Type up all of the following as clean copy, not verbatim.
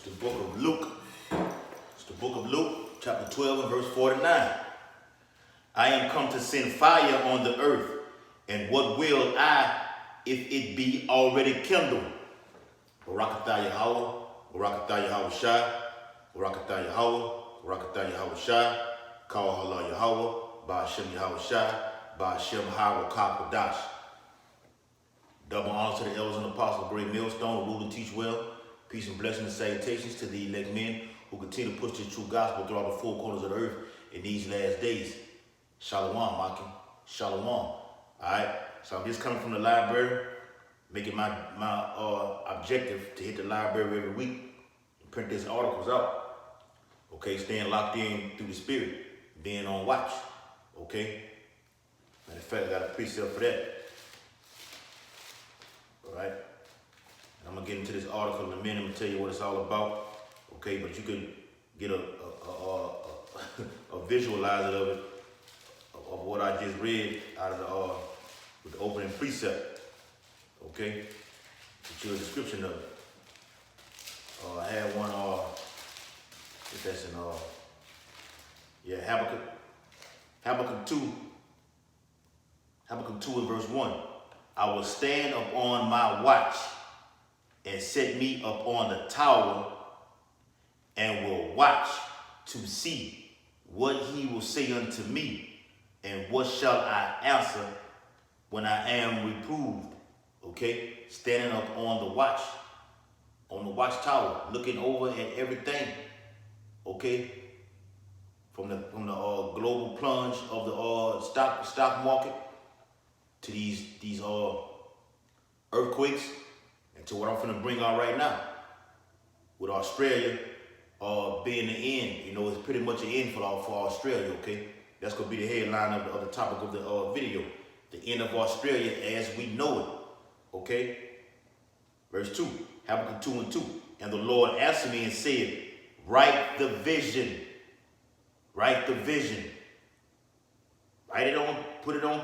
the book of Luke. It's the book of Luke, chapter 12 and verse 49. I am come to send fire on the earth, and what will I if it be already kindled? Barakatah Yahweh, Barakatah Yahweh Shai, Barakatah Yahweh, Barakatah Yahweh Shai, Kawah Allah Yahweh, Ba'ashem Yahweh Shai, Ba'ashem Harakah. Double honor to the elders and apostles, great millstone, rule and teach well. Peace and blessings and salutations to the elect men who continue to push the true gospel throughout the four corners of the earth in these last days. Shalom, Maki. Shalom. All right. So I'm just coming from the library, making my objective to hit the library every week and print these articles out. Okay, staying locked in through the spirit, being on watch. Okay. Matter of fact, I got a precept for that. All right. And I'm gonna get into this article in a minute. I'm gonna tell you what it's all about. Okay, but you can get a visualizer of it, of what I just read out of the with the opening precept. Okay, get you a description of it. I had one. If that's in Habakkuk 2. Habakkuk 2 and verse 1. I will stand upon my watch and set me up on the tower and will watch to see what he will say unto me, and what shall I answer when I am reproved. Okay, standing up on the watchtower, looking over at everything. Okay, from the global plunge of the stock market to these earthquakes, and to what I'm finna bring out right now with Australia being the end. You know, it's pretty much an end for Australia. Okay, that's gonna be the headline of the topic of the video: the end of Australia as we know it. Okay, verse 2, Habakkuk 2 and 2. And the Lord answered me and said, write the vision. Write the vision. Write it on, put it on,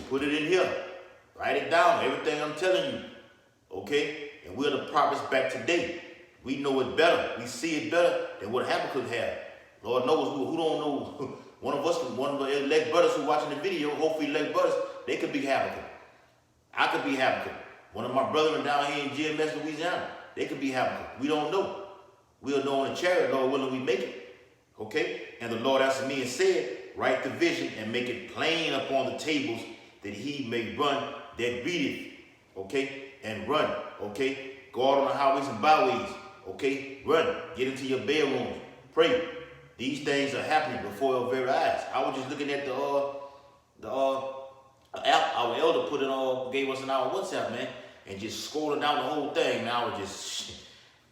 put it in here. Write it down, everything I'm telling you. Okay? And we're the prophets back today. We know it better. We see it better than what Habakkuk had. Lord knows who don't know. One of the elect brothers who watching the video, hopefully elect brothers, they could be Habakkuk. I could be Habakkuk. One of my brethren down here in GMS, Louisiana, they could be Habakkuk. We don't know. We'll know in the chariot, Lord willing, we make it. Okay? And the Lord answered me and said, write the vision and make it plain upon the tables, that he may run that readeth. Okay? And run. Okay? Go out on the highways and byways. Okay? Run. Get into your bedrooms. Pray. These things are happening before your very eyes. I was just looking at the app our elder put it gave us in our WhatsApp, man, and just scrolling down the whole thing. Now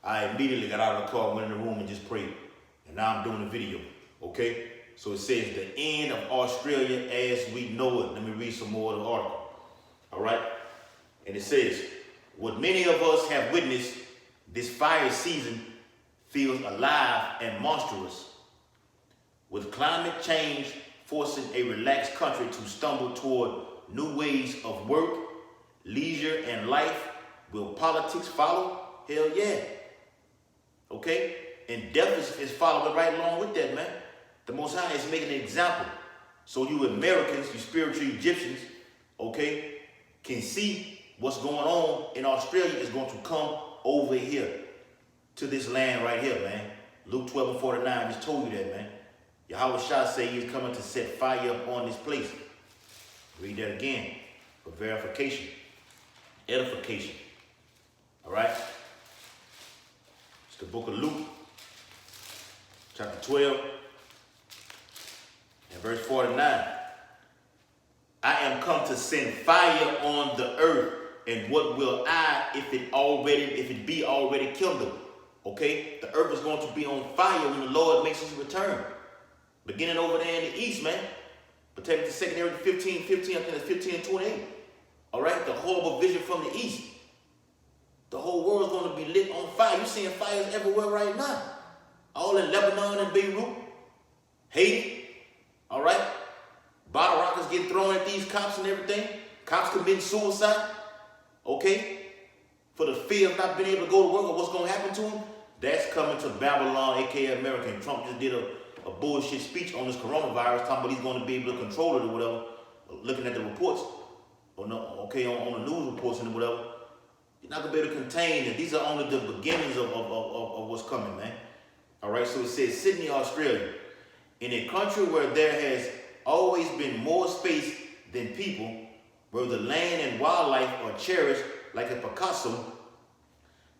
I immediately got out of the car, went in the room and just prayed. And now I'm doing the video. Okay? So it says the end of Australia as we know it. Let me read some more of the article. All right? And it says, what many of us have witnessed, this fire season feels alive and monstrous. With climate change forcing a relaxed country to stumble toward new ways of work, leisure, and life, will politics follow? Hell yeah. Okay? And death is following right along with that, man. The Most High is making an example. So you Americans, you spiritual Egyptians, okay, can see what's going on in Australia is going to come over here to this land right here, man. Luke 12 and 49 just told you that, man. Yahweh Shah say he's coming to set fire upon this place. Read that again for verification, edification. All right? It's the book of Luke, chapter 12, and verse 49. I am come to send fire on the earth, and what will I if it be already kindled? Okay? The earth is going to be on fire when the Lord makes his return. Beginning over there in the east, man. But take it to 2 Kings 15, I think it's 15 and 28. All right? The horrible vision from the east. The whole world's going to be lit on fire. You're seeing fires everywhere right now. All in Lebanon and Beirut, Haiti. All right? Bottle rockets getting thrown at these cops and everything. Cops committing suicide. Okay? For the fear of not being able to go to work or what's going to happen to them. That's coming to Babylon, aka America. And Trump just did a bullshit speech on this coronavirus, talking about he's going to be able to control it or whatever, looking at the reports, or no, okay, on the news reports and whatever. You're not going to be able to contain it. These are only the beginnings of what's coming, man. All right, so it says Sydney, Australia. In a country where there has always been more space than people, where the land and wildlife are cherished like a Picasso,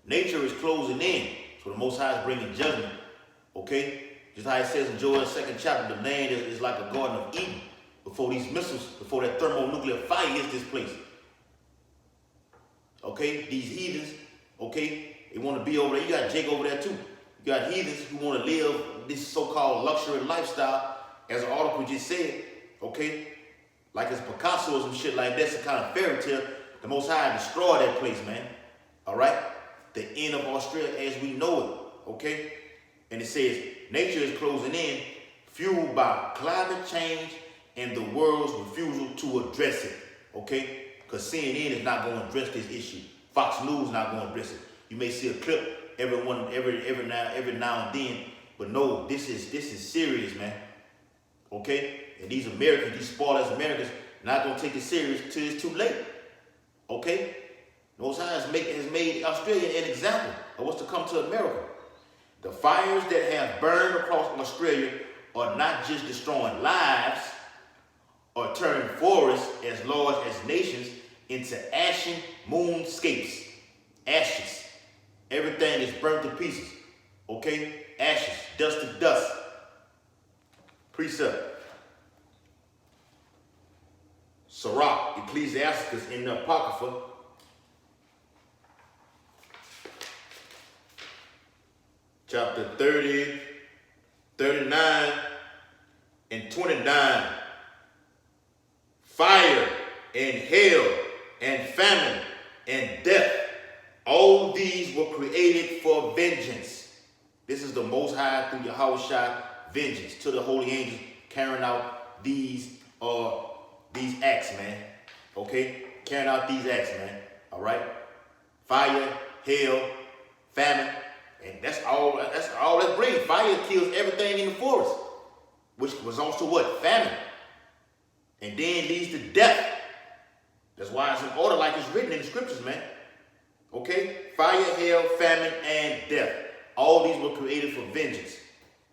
nature is closing in. So the Most High is bringing judgment, okay? Just how it says in Joel 2nd chapter, the land is like a Garden of Eden before these missiles, before that thermonuclear fire hits this place. Okay, these heathens, okay, they want to be over there. You got Jake over there too. You got heathens who want to live this so-called luxury lifestyle, as the article just said, okay? Like it's Picasso or some shit like that, some kind of fairy tale. The Most High destroyed that place, man. All right? The end of Australia as we know it, okay? And it says, nature is closing in, fueled by climate change and the world's refusal to address it, okay? Because CNN is not going to address this issue. Fox News is not going to address it. You may see a clip every now and then, but no, this is serious, man. Okay? And these Americans, these spoiled Americans, not going to take it serious till it's too late. Okay? Most High has made Australia an example of what's to come to America. The fires that have burned across Australia are not just destroying lives or turning forests as large as nations into ashen moonscapes. Ashes. Everything is burnt to pieces. Okay? Ashes. Dust to dust. Precept. Sirach, Ecclesiasticus in the Apocrypha, chapter 30, 39, and 29. Fire and hail and famine and death, all these were created for vengeance. This is the Most High through Yahushua vengeance to the holy angels carrying out these acts, man. Okay? Carrying out these acts, man. All right? Fire, hail, famine, and that's all that brings. Fire kills everything in the forest, which was also what? Famine. And then leads to death. That's why it's in order like it's written in the scriptures, man. Okay? Fire, hail, famine, and death. All these were created for vengeance.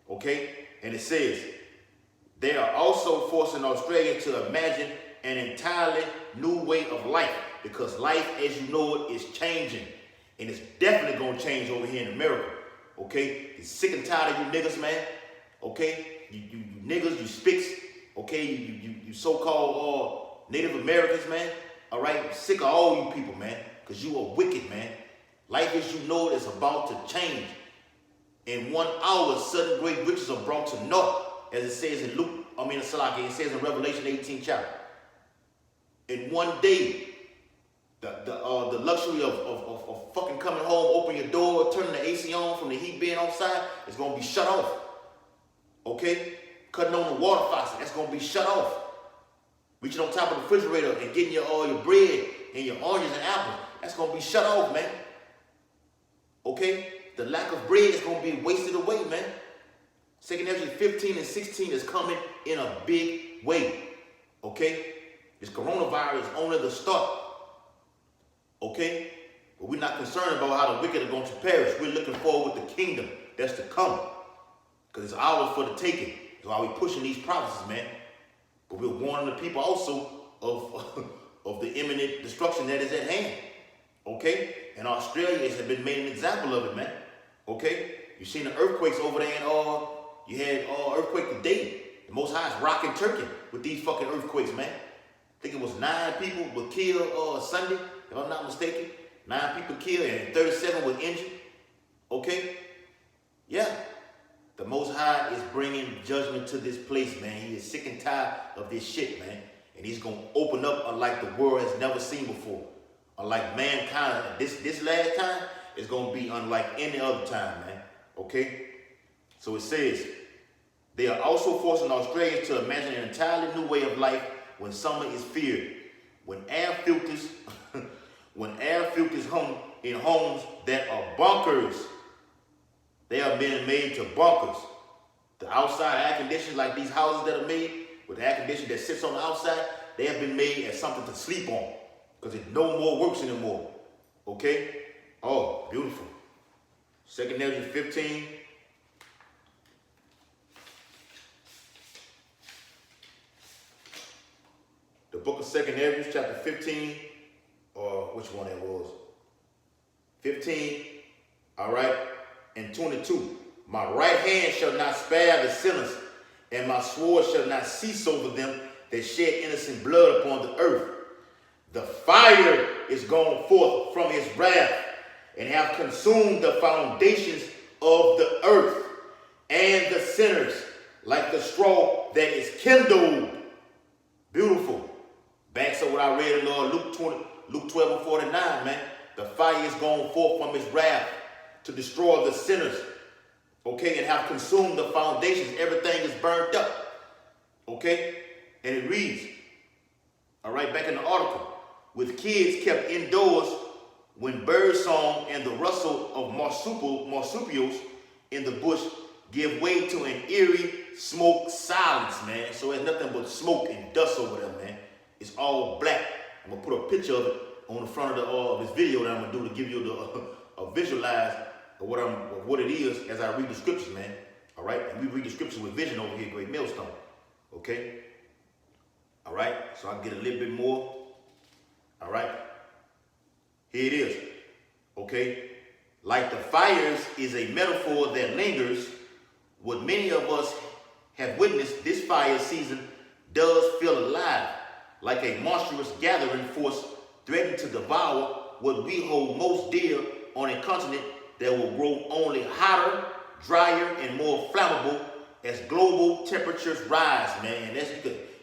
Okay? And it says, they are also forcing Australia to imagine an entirely new way of life, because life as you know it is changing. And it's definitely going to change over here in America. Okay? You're sick and tired of you niggas, man. Okay? You niggas, you spicks. Okay? You so-called Native Americans, man. All right? I'm sick of all you people, man. Because you are wicked, man. Life as you know it is about to change. In 1 hour, sudden great riches are brought to naught. As it says in Salaki, it says in Revelation 18 chapter. In one day, the luxury of fucking coming home, open your door, turning the AC on from the heat being outside is going to be shut off. Okay? Cutting on the water faucet, that's going to be shut off. Reaching on top of the refrigerator and getting your bread and your oranges and apples, that's going to be shut off, man. Okay? The lack of bread is going to be wasted away, man. 2 Ezra 15 and 16 is coming in a big way. Okay? This coronavirus is only the start. Okay? But we're not concerned about how the wicked are going to perish. We're looking forward with the kingdom that's to come. Because it's ours for the taking. That's why we're pushing these prophecies, man. But we're warning the people also of the imminent destruction that is at hand. Okay? And Australia has been made an example of it, man. Okay? You've seen the earthquakes over there and you had earthquake today. The Most High is rocking Turkey with these fucking earthquakes, man. I think it was 9 people were killed Sunday, if I'm not mistaken. 9 people killed and 37 were injured. Okay? Yeah. The Most High is bringing judgment to this place, man. He is sick and tired of this shit, man. And he's going to open up unlike the world has never seen before. Unlike mankind. This last time is going to be unlike any other time, man. Okay? So it says, they are also forcing Australians to imagine an entirely new way of life when summer is feared. When air filters home in homes that are bunkers. They are being made to bunkers. The outside air conditioners, like these houses that are made with the air conditioner that sits on the outside, they have been made as something to sleep on because it no more works anymore. Okay? Oh, beautiful. 2 Ezra 15. The book of 2 Ezra, chapter 15, or which one it was? 15, all right, and 22. My right hand shall not spare the sinners, and my sword shall not cease over them that shed innocent blood upon the earth. The fire is gone forth from his wrath, and have consumed the foundations of the earth, and the sinners like the straw that is kindled. Beautiful. Back to what I read in Luke 12 and 49, man. The fire is gone forth from his wrath to destroy the sinners. Okay, and have consumed the foundations. Everything is burnt up. Okay, and it reads, all right, back in the article, with kids kept indoors when birdsong and the rustle of marsupials in the bush give way to an eerie smoke silence, man. So it's nothing but smoke and dust over there, man. It's all black. I'm gonna put a picture of it on the front of this video that I'm gonna do to give you a visualize of what it is as I read the scriptures, man. All right, and we read the scriptures with vision over here, Great Millstone. Okay. All right, so I get a little bit more. All right, here it is. Okay, like the fires is a metaphor that lingers. What many of us have witnessed this fire season does feel alive, like a monstrous gathering force threatening to devour what we hold most dear on a continent that will grow only hotter, drier, and more flammable as global temperatures rise, man.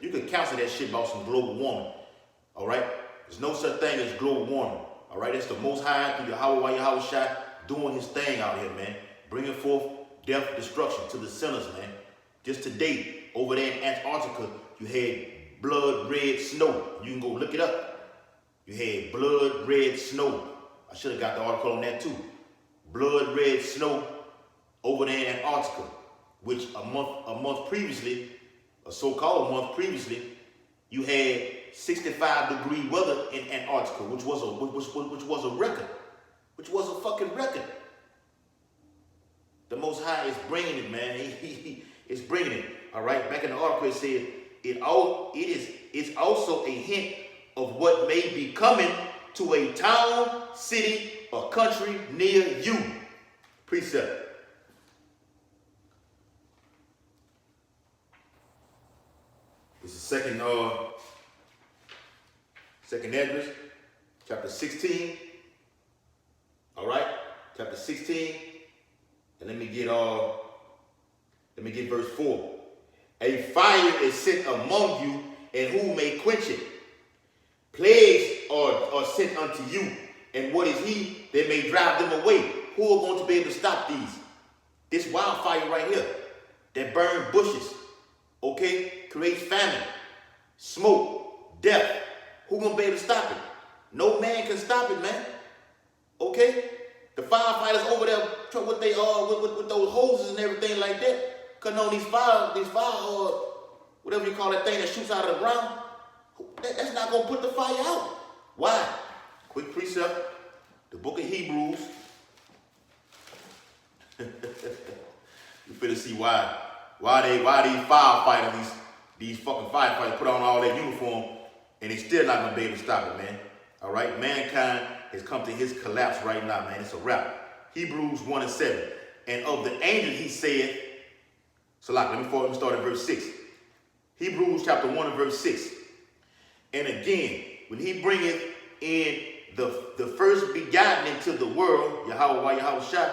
You could cancel that shit about some global warming. All right, there's no such thing as global warming. All right, it's the Most High through Yahweh Shai doing his thing out here, man, bringing forth death, destruction to the sinners, man. Just today, over there in Antarctica, you had blood red snow. You can go look it up. You had blood red snow. I should have got the article on that too. Blood red snow over there in Antarctica, which a month previously, a so-called month previously, you had 65-degree weather in Antarctica, which was a record, which was a fucking record. The Most High is bringing it, man. He is bringing it. All right. Back in the article, it said it's also a hint of what may be coming to a town, city, or country near you. Precept. This is second Esdras, chapter 16. All right, chapter 16. And let me get verse 4. A fire is sent among you, and who may quench it? Plagues are sent unto you, and what is he that may drive them away? Who are going to be able to stop these? This wildfire right here that burns bushes, okay, creates famine, smoke, death. Who gonna be able to stop it? No man can stop it, man. Okay? The firefighters over there with those hoses and everything like that, cutting on these fire, whatever you call that thing that shoots out of the ground, that's not gonna put the fire out. Why? Quick precept, the book of Hebrews. You finna see why these firefighters, these fucking firefighters put on all their uniform and they still not gonna be able to stop it, man. All right, mankind has come to his collapse right now, man. It's a wrap. Hebrews 1 and 7. And of the angel he said, so let me start at verse 6. Hebrews chapter 1 and verse 6. And again, when he bringeth in the first begotten into the world, Yahweh Shai,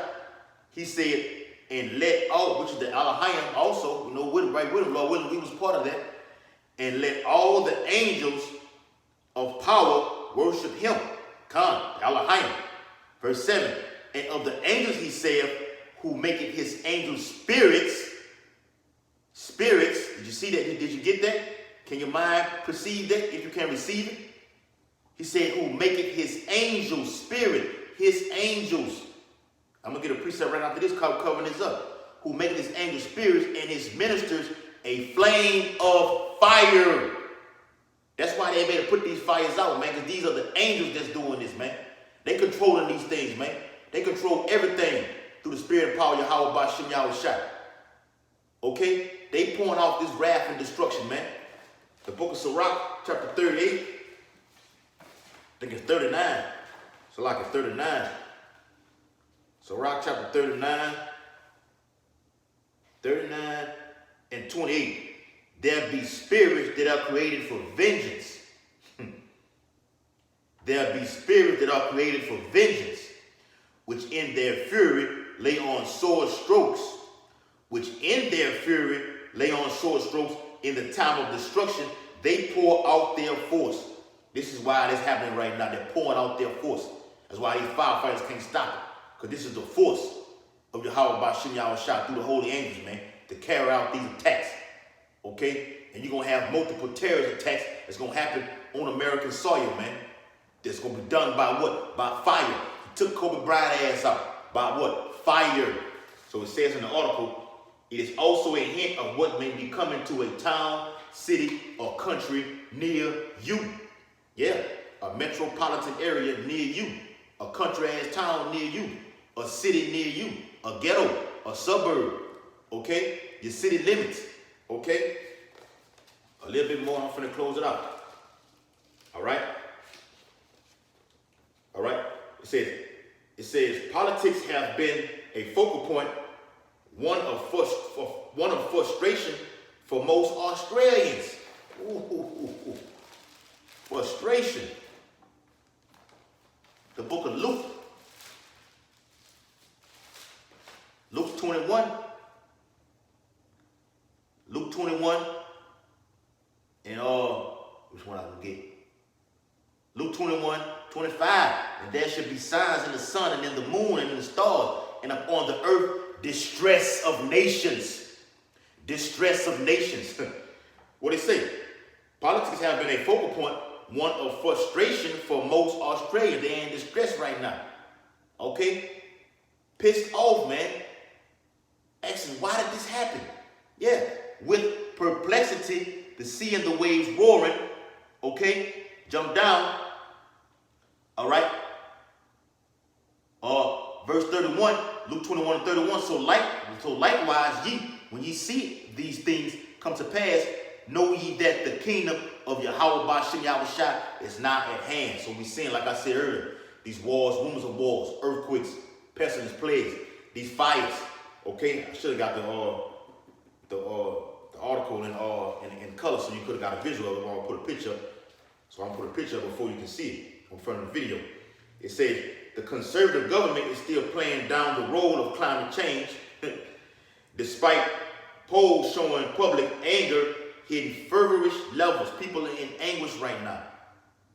he said, and let all, which is the Elohim also, right with him, Lord willing, we was part of that. And let all the angels of power worship him. Khan, Elohim. Verse 7. And of the angels he saith, who maketh his angels spirits. Spirits. Did you see that? Did you get that? Can your mind perceive that if you can receive it? He said, who maketh his angels spirit. His angels. I'm going to get a precept right after this covering this up. Who make his angel spirits and his ministers a flame of fire. That's why they made to put these fires out, man, because these are the angels that's doing this, man. They controlling these things, man. They control everything through the spirit and power of Yahweh Ba'Shem Yahushua. Okay? They pouring out this wrath and destruction, man. The book of Sirach, chapter 38. I think it's 39. So like it's 39. Sirach, chapter 39. 39 and 28. There be spirits that are created for vengeance. There be spirits that are created for vengeance, which in their fury lay on sword strokes, which in their fury lay on sword strokes in the time of destruction. They pour out their force. This is why it's happening right now. They're pouring out their force. That's why these firefighters can't stop it. Because this is the force of Yahweh Ba'Shem Yahushua through the holy angels, man, to carry out these attacks. Okay? And you're going to have multiple terrorist attacks that's going to happen on American soil, man. That's going to be done by what? By fire. He took Kobe Bryant ass out. By what? Fire. So it says in the article, it is also a hint of what may be coming to a town, city, or country near you. Yeah, a metropolitan area near you. A country-ass town near you. A city near you. A ghetto. A suburb. Okay? Your city limits. Okay? A little bit more, I'm finna close it out. All right? All right? It says, politics have been a focal point, one of frustration for most Australians. Ooh. Frustration. The book of Luke. Luke 21. Luke 21. And which one I can get? Luke 21, 25. And there should be signs in the sun and in the moon and in the stars and upon the earth, distress of nations. Distress of nations. What they say? Politics have been a focal point, one of frustration for most Australians. They're in distress right now. Okay? Pissed off, man. Asking, why did this happen? Yeah. With perplexity, the sea and the waves roaring. Okay? Jump down. All right? Verse 31, Luke 21 and 31. So likewise, ye, when ye see these things come to pass, know ye that the kingdom of Yahweh Ba'Shem Yahushua is not at hand. So we seeing, like I said earlier, these wars, rumors of wars, earthquakes, pestilence, plagues, these fires. Okay, I should have got the article in color, so you could have got a visual of it. I'm gonna put a picture up. So I'm gonna put a picture up before you can see it in front of the video. It says the conservative government is still playing down the road of climate change, despite polls showing public anger hitting feverish levels. People are in anguish right now.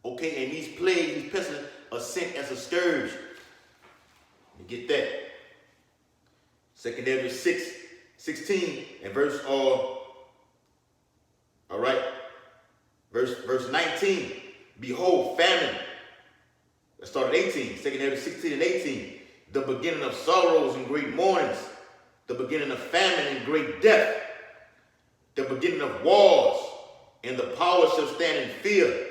Okay, and these plagues, these pestilence are sent as a scourge. You get that? 2 Ezra 6:16 and verse verse 19. Behold, famine. Let's start at 18. 2 Ezra 16 and 18. The beginning of sorrows and great mournings. The beginning of famine and great death. The beginning of wars, and the power shall stand in fear.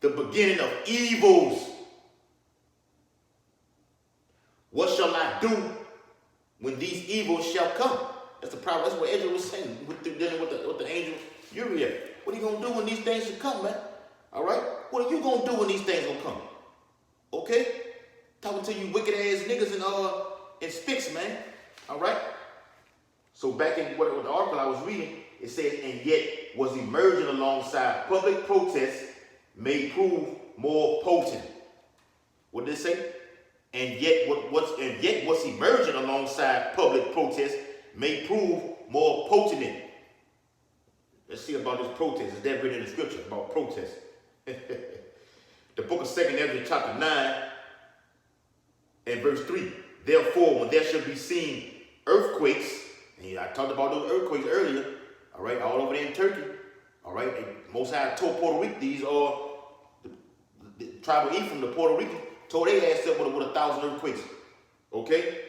The beginning of evils. What shall I do when these evils shall come? That's the problem. That's what Ezra was saying, dealing with the angel Uriel. What are you going to do when these things should come, man? All right? What are you going to do when these things will come? Okay? Talking to you wicked ass niggas in Spix, man. All right? So back in what the article I was reading, it says, and yet was emerging alongside public protests may prove more potent. What did it say? And yet what's emerging alongside public protests may prove more potent. Let's see about this protest. Is that written in the scripture about protest? The book of 2 Ezra chapter 9 and verse 3. Therefore, when there shall be seen earthquakes, and I talked about those earthquakes earlier, all right, all over there in Turkey, all right, Most High told Puerto Rico, these are the tribe of Ephraim, the Puerto Rican, told their ass up with 1,000 earthquakes, okay?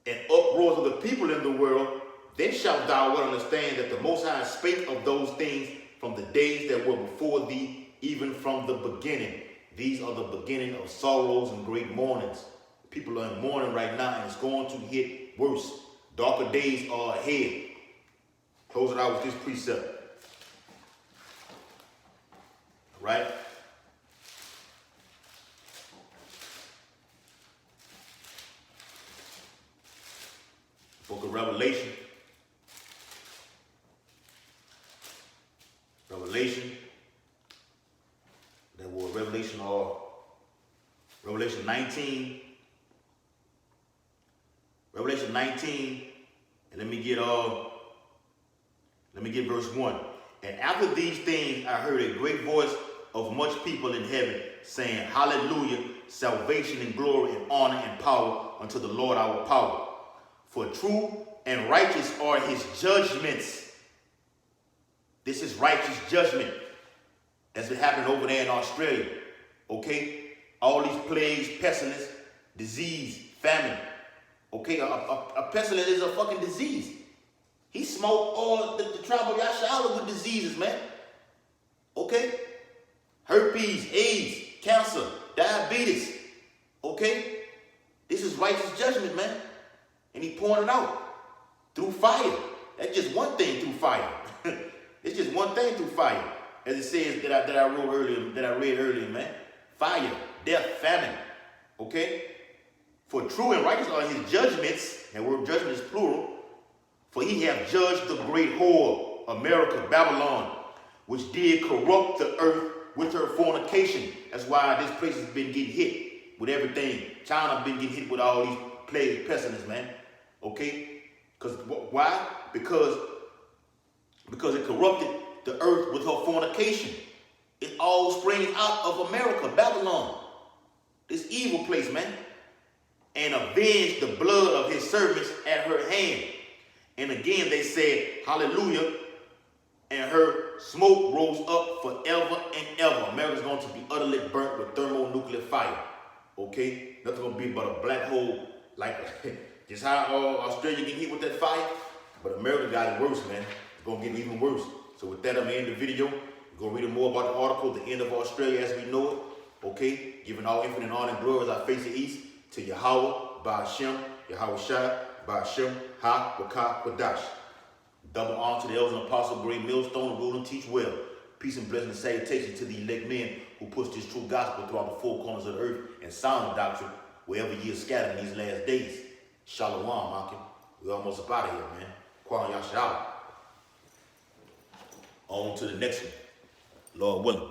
and uproars of the people in the world, then shalt thou well understand that the Most High spake of those things from the days that were before thee, even from the beginning. These are the beginning of sorrows and great mournings. People are in mourning right now, and it's going to get worse. Darker days are ahead. Close it out with this precept. Right? Book of Revelation. That was Revelation 19. Revelation 19, and let me get verse 1. And after these things I heard a great voice of much people in heaven, saying, Hallelujah, salvation and glory and honor and power unto the Lord our power. For true and righteous are his judgments. This is righteous judgment. That's been happening over there in Australia. Okay? All these plagues, pestilence, disease, famine. Okay? A pestilence is a fucking disease. He smoked all the tribe of Yashala with diseases, man. Okay? Herpes, AIDS, cancer, diabetes. Okay? This is righteous judgment, man. And he pouring it out through fire. That's just one thing through fire. It's just one thing through fire. As it says that I read earlier, man. Fire, death, famine. Okay? For true and righteous are his judgments. That word judgment is plural. For he hath judged the great whore, America, Babylon, which did corrupt the earth with her fornication. That's why this place has been getting hit with everything. China been getting hit with all these plagues, pestilence, man. Okay? Because why? Because it corrupted the earth with her fornication. It all springs out of America, Babylon. This evil place, man. And avenged the blood of his servants at her hand. And again they said, Hallelujah. And her smoke rose up forever and ever. America's going to be utterly burnt with thermonuclear fire. Okay? Nothing going to be but a black hole. Like just how Australia get hit with that fire. But America got it worse, man. It's going to get even worse. So with that, I'm going to end the video. We're going to read more about the article, The End of Australia as We Know It. Okay? Giving all infinite honor and glory as I face the east to Yahweh, Ba'ashem, Yahweh Shai, Ba'ashem, Ha, Wakah, Quadash. Double honor to the elders and apostles, great millstone, rule and teach well. Peace and blessing and salutation to the elect men who push this true gospel throughout the four corners of the earth and sound doctrine wherever ye are scattered in these last days. Shalom, Akim. We're almost up out of here, man. Kwang Yashala. On to the next one. Lord willing.